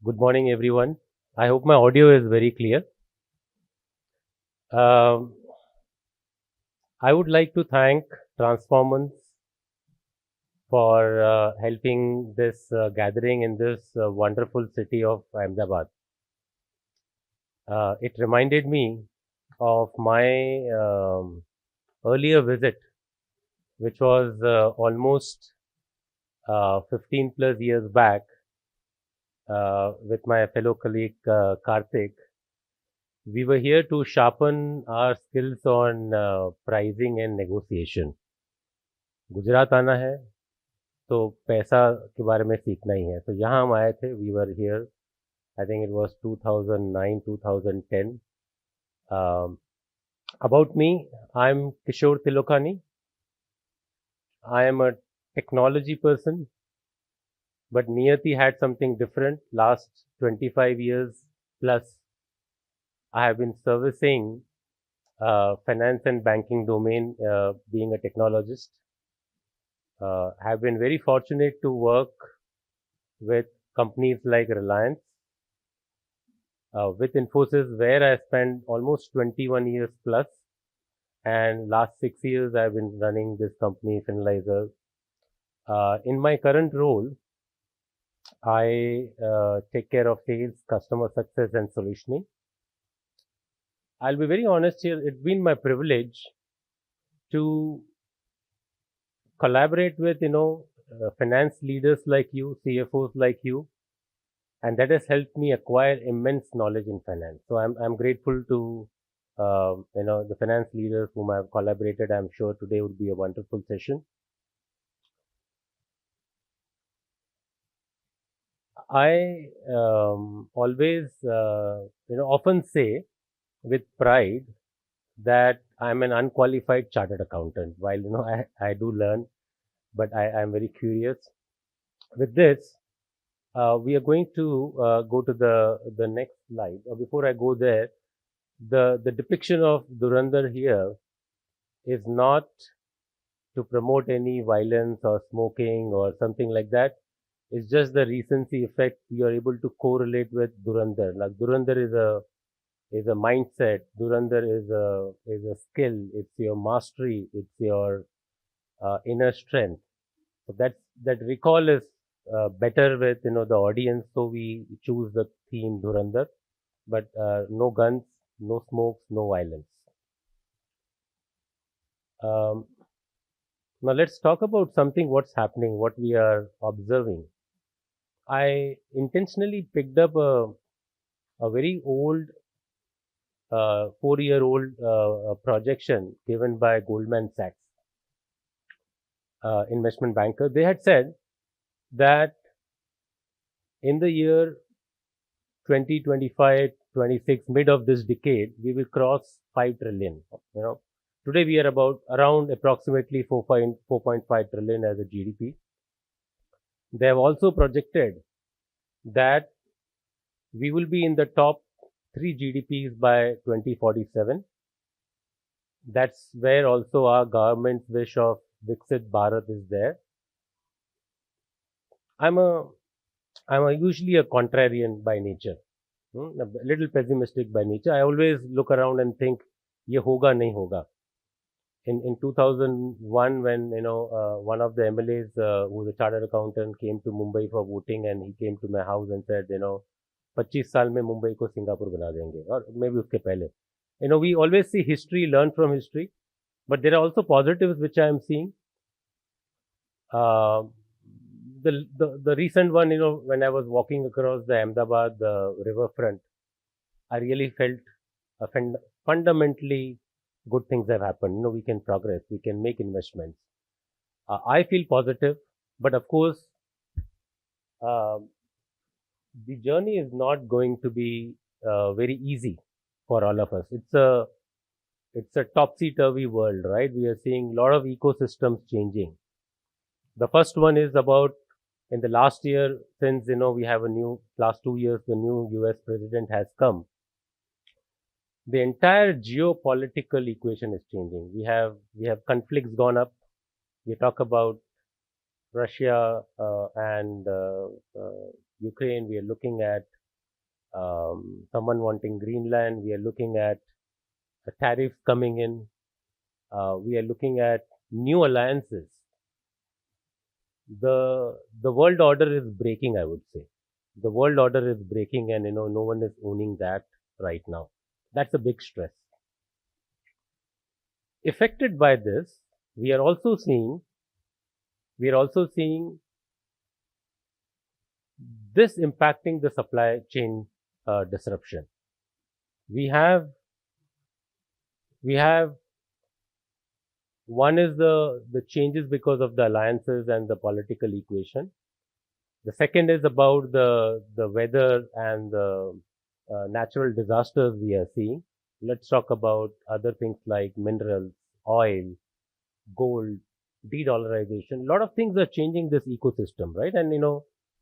Good morning, everyone. I hope my audio is very clear. Um, I would like to thank Transformance for helping this gathering in this wonderful city of Ahmedabad. It reminded me of my earlier visit, which was almost 15 plus years back with my fellow colleague Karthik. We were here to sharpen our skills on pricing and negotiation. Gujarat आना है तो पैसा के बारे में सीखना ही है तो यहाँ हम आए थे we were here I think it was 2009 2010 about me I'm Kishor Tilokani. I am a technology person, but Niyati had something different. Last 25 years plus I have been servicing finance and banking domain, being a technologist. Have been very fortunate to work with companies like Reliance, with Infosys, where I spent almost 21 years plus, and last 6 years I've been running this company, Finlizer. In my current role, I take care of sales, customer success, and solutioning. I'll be very honest here, it's been my privilege to collaborate with, finance leaders like you, CFOs like you, and that has helped me acquire immense knowledge in finance. So I'm grateful to the finance leaders whom I've collaborated. I'm sure today would be a wonderful session. I always often say with pride that I'm an unqualified chartered accountant. While I do learn, but I'm very curious. With this, we are going to go to the next slide. Before I go there, the depiction of Dhurandhar here is not to promote any violence or smoking or something like that. It's just the recency effect. You are able to correlate with Dhurandhar. Like Dhurandhar is a mindset. Dhurandhar is a skill. It's your mastery. It's your inner strength. So that recall is better with the audience. So we choose the theme Dhurandhar, but no guns, no smokes, no violence. Um, Now let's talk about something what's happening, what we are observing. I intentionally picked up a very old 4-year-old projection given by Goldman Sachs investment banker. They had said that in the year 2025, 26, mid of this decade, we will cross 5 trillion. Today we are around approximately 4.5 trillion as a GDP. They have also projected that we will be in the top 3 GDPs by 2047. That's where also our government's wish of Viksit Bharat is there. I'm usually a contrarian by nature, a little pessimistic by nature. I always look around and think, ye hoga nahi hoga. In 2001, when one of the MLAs who was a chartered accountant came to Mumbai for voting, and he came to my house and said, 25 साल में मुंबई को Singapore बना देंगे, और may be उसके पहले. We always see history, learn from history, but there are also positives which I am seeing. The recent one, when I was walking across the Ahmedabad riverfront, I really felt fundamentally good things have happened. We can progress, we can make investments. I feel positive, but of course, the journey is not going to be very easy for all of us. It's a topsy-turvy world, right? We are seeing a lot of ecosystems changing. The first one is about in the last year, since we have last 2 years, the new US president has come. The entire geopolitical equation is changing. We have conflicts gone up. We talk about Russia and Ukraine. We are looking at someone wanting Greenland. We are looking at tariffs coming in. We are looking at new alliances. The world order is breaking, I would say. The world order is breaking, and no one is owning that right now. That's a big stress. Affected by this, we are also seeing this impacting the supply chain disruption. We have one is the changes because of the alliances and the political equation. The second is about the weather and the natural disasters we are seeing. Let's talk about other things like minerals, oil, gold, de-dollarization. A lot of things are changing this ecosystem, right? And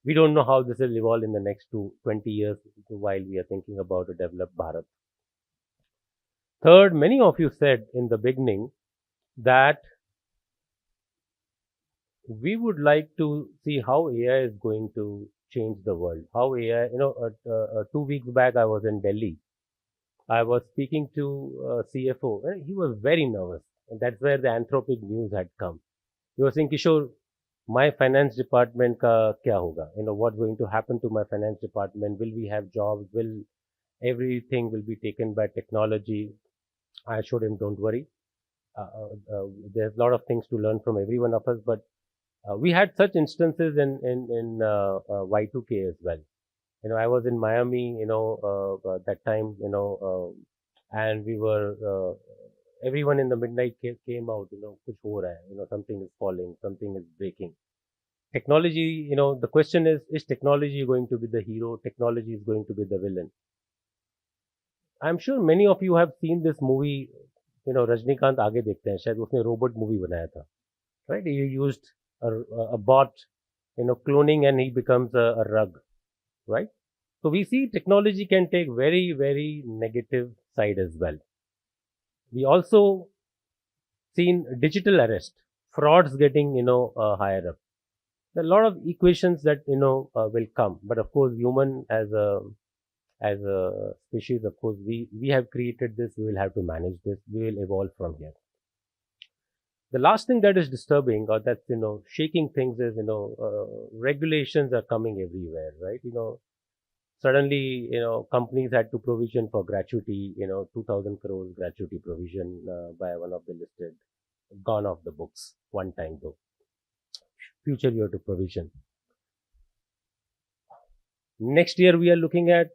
we don't know how this will evolve in the next 20 years while we are thinking about a developed Bharat. Third, many of you said in the beginning that we would like to see how AI is going to change the world. How AI, 2 weeks back, I was in Delhi. I was speaking to a CFO. He was very nervous. And that's where the Anthropic news had come. He was saying, Kishor, my finance department ka kya hoga? What's going to happen to my finance department? Will we have jobs? Will everything will be taken by technology? I showed him, don't worry. There's a lot of things to learn from every one of us, but we had such instances in Y2K as well. I was in Miami, that time, and we were, everyone in the midnight came out, kuch ho raha hai, something is falling, something is breaking. Technology, the question is technology going to be the hero? Technology is going to be the villain. I'm sure many of you have seen this movie, Rajinikanth आगे देखते हैं, शायद उसने robot movie बनाया था, right? He used a bot, cloning, and he becomes a rug, right? So we see technology can take very, very negative side as well. We also seen digital arrest, frauds getting, higher up. There are a lot of equations that, will come. But of course, human as a species, of course, we have created this. We will have to manage this. We will evolve from here. The last thing that is disturbing or that's, shaking things is, regulations are coming everywhere, right? Suddenly, companies had to provision for gratuity, 2,000 crores gratuity provision by one of the listed, gone off the books one time though. Future year to provision. Next year, we are looking at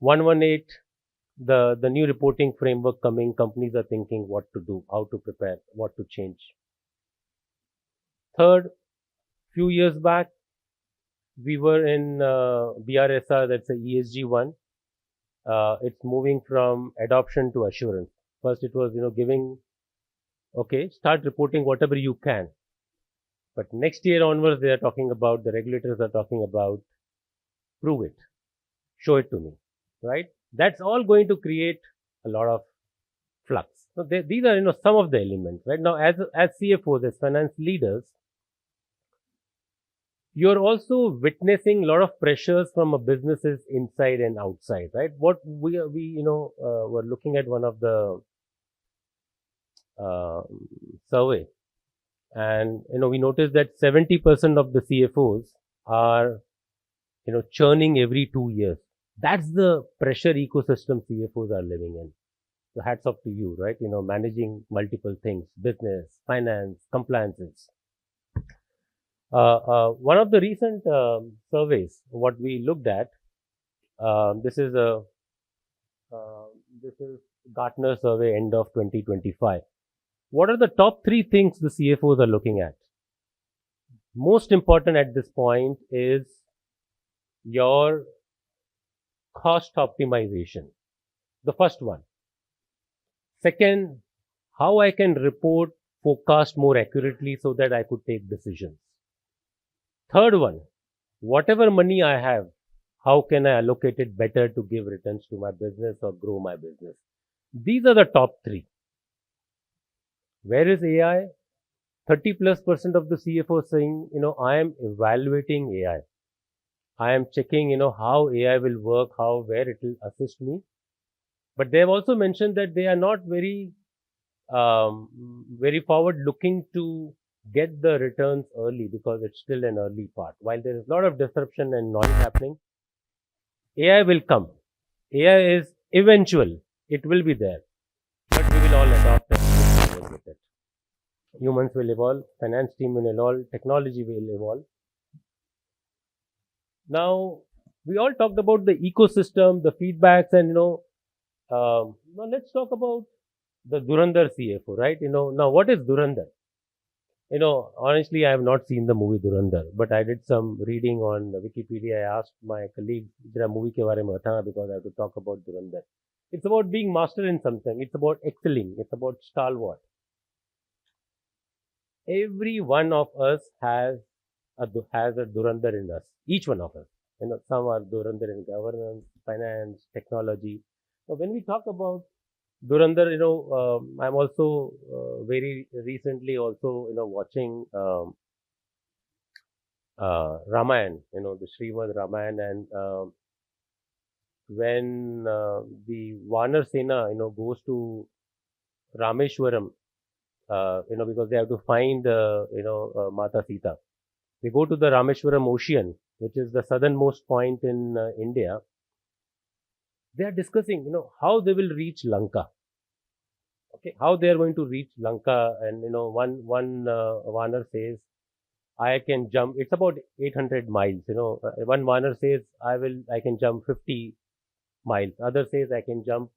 118, the new reporting framework coming. Companies are thinking what to do, how to prepare, what to change. Third, few years back, we were in BRSR, that's a ESG one. It's moving from adoption to assurance. First, it was, giving, okay, start reporting whatever you can. But next year onwards, they are talking about, the regulators are talking about, prove it, show it to me, right? That's all going to create a lot of flux. So these are, some of the elements, right? Now, as CFOs, as finance leaders, you're also witnessing a lot of pressures from a businesses inside and outside, right? What we were looking at one of the survey, and we noticed that 70% of the CFOs are churning every 2 years. That's the pressure ecosystem CFOs are living in. So hats off to you, right? Managing multiple things, business, finance, compliances. One of the recent surveys, what we looked at, this is Gartner survey end of 2025. What are the top 3 things the CFOs are looking at? Most important at this point is your cost optimization. The first one. Second, how I can report, forecast more accurately so that I could take decisions. Third one, whatever money I have, how can I allocate it better to give returns to my business or grow my business? These are the top 3. Where is AI? 30+% of the CFOs saying, I am evaluating AI. I am checking, how AI will work, where it will assist me. But they have also mentioned that they are not very forward looking to get the returns early because it's still an early part. While there is a lot of disruption and noise happening, AI will come. AI is eventual. It will be there. But we will all adopt and move forward with it. Humans will evolve, finance team will evolve, technology will evolve. Now, we all talked about the ecosystem, the feedbacks, and now let's talk about the Dhurandhar CFO, right? Now what is Dhurandhar? Honestly, I have not seen the movie Dhurandhar, but I did some reading on Wikipedia. I asked my colleague, "Jara movie ke bare mein batana," because I have to talk about Dhurandhar. It's about being master in something. It's about excelling. It's about stalwart. Every one of us has a Dhurandhar in us. Each one of us. Some are Dhurandhar in governance, finance, technology. So when we talk about Dhurandhar, I'm also very recently also, watching Ramayan, the Srimad Ramayan, and when the Vanar Sena, goes to Rameshwaram, because they have to find, Mata Sita. They go to the Rameshwaram Ocean, which is the southernmost point in India. They are discussing, how they will reach Lanka. Okay, how they are going to reach Lanka, and one Vanar says, "I can jump." It's about 800 miles. One Vanar says, "I can jump 50 miles." Other says, "I can jump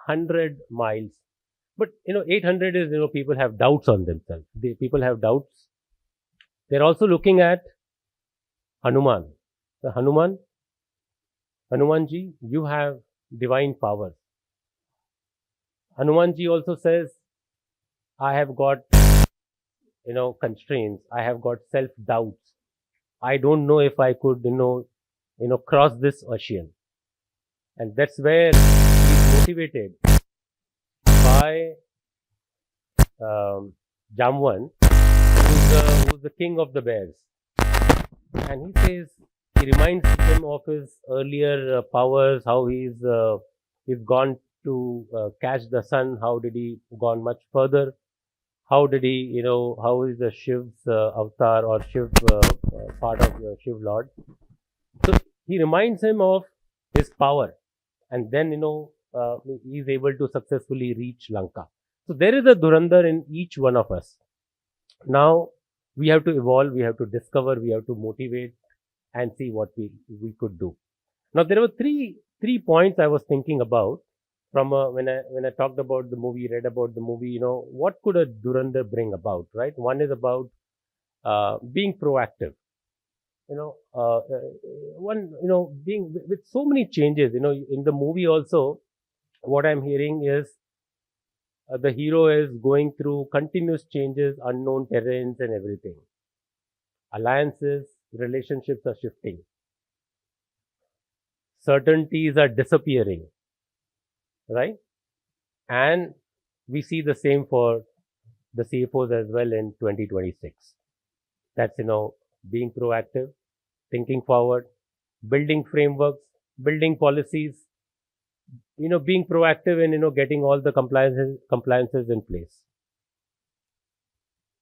100 miles." But 800 is, people have doubts on themselves. People have doubts. They're also looking at Hanuman. The Hanumanji, you have divine powers. Hanumanji also says, "I have got, constraints. I have got self-doubts. I don't know if I could, cross this ocean." And that's where he's motivated by Jamwan, who's the king of the bears. And he says, he reminds him of his earlier powers, how he's gone to catch the sun, how did he gone much further, how did he, how is the Shiv's avatar or Shiv part of the Shiv Lord. So he reminds him of his power, and then, he is able to successfully reach Lanka. So there is a Dhurandhar in each one of us. Now, we have to evolve, we have to discover, we have to motivate and see what we could do. Now, there were three points I was thinking about from when I talked about the movie, read about the movie. What could a Dhurandhar bring about, right? One is about being proactive. Being with so many changes. In the movie also, what I'm hearing is the hero is going through continuous changes, unknown terrains and everything. Alliances, relationships are shifting. Certainties are disappearing, right? And we see the same for the CFOs as well in 2026. That's, being proactive, thinking forward, building frameworks, building policies, being proactive in, getting all the compliances in place.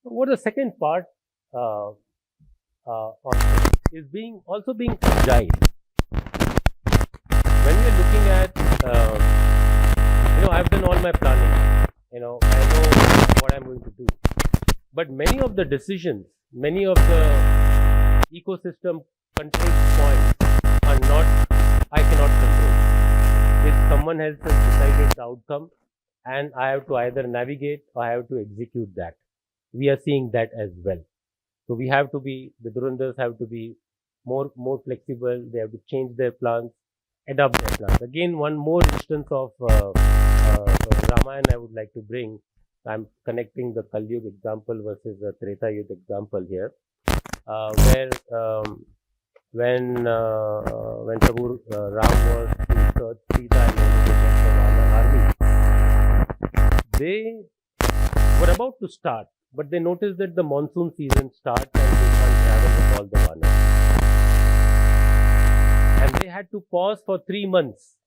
What the second part on is being agile. When we're looking at, I've done all my planning, I know what I'm going to do. But many of the decisions, many of the ecosystem control points are not, I cannot control. If someone else has decided the outcome, and I have to either navigate or I have to execute that. We are seeing that as well. So we have to be, the Dhurandhars have to be more flexible. They have to change their plans, adopt their plans. Again, one more instance of Ramayana I would like to bring. I'm connecting the Kali Yuga example versus the Treta Yuga example here, where when Prabhu Ram was to search Sita and the army, they were about to start, but they noticed that the monsoon season starts and they can't travel with all the Vanas. had to pause for 3 months.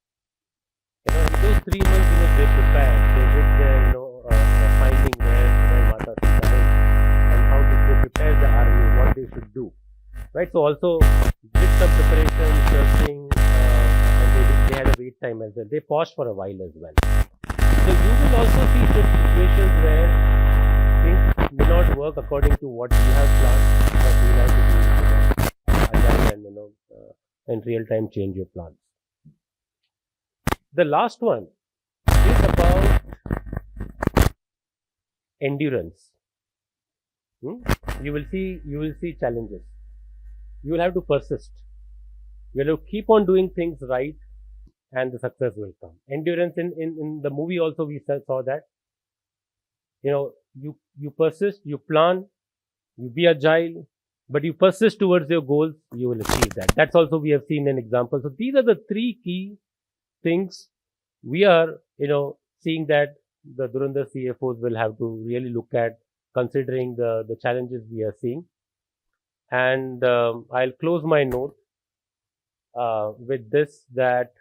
In those 3 months, they prepared. They did their, finding where Mata Sita is and how did they prepare the army, what they should do. Right. So also did some preparation, searching, and they had a wait time as well. They paused for a while as well. So you will also see situations where things may not work according to what you have planned, but you have to be agile and in real time change your plans. The last one is about endurance. You will see challenges. You will have to persist. You will have to keep on doing things right, and the success will come. Endurance in the movie also we saw that. You persist, you plan, you be agile, but you persist towards your goals, you will achieve that. That's also we have seen an example. So these are the three key things we are, seeing that the Dhurandhar CFOs will have to really look at, considering the challenges we are seeing. And I'll close my note with this, that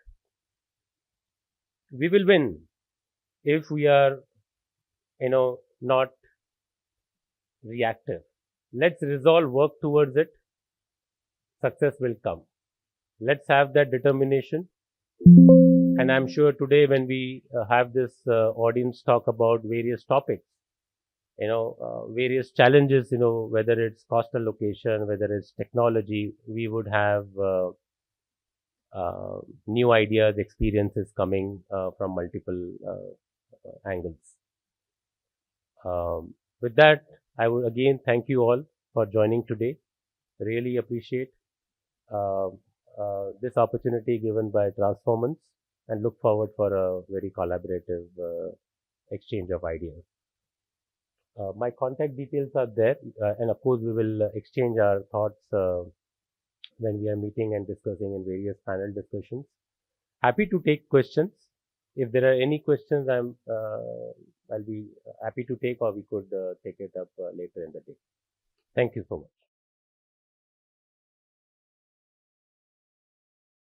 we will win if we are, not reactive. Let's resolve, work towards it. Success will come. Let's have that determination. And I'm sure today when we have this audience talk about various topics, various challenges, whether it's cost allocation, whether it's technology, we would have new ideas, experiences coming from multiple angles. With that, I would again thank you all for joining today. Really appreciate this opportunity given by Transformance, and look forward for a very collaborative exchange of ideas. My contact details are there, and of course we will exchange our thoughts when we are meeting and discussing in various panel discussions. Happy to take questions. If there are any questions, I'll be happy to take, or we could take it up later in the day. Thank you so much.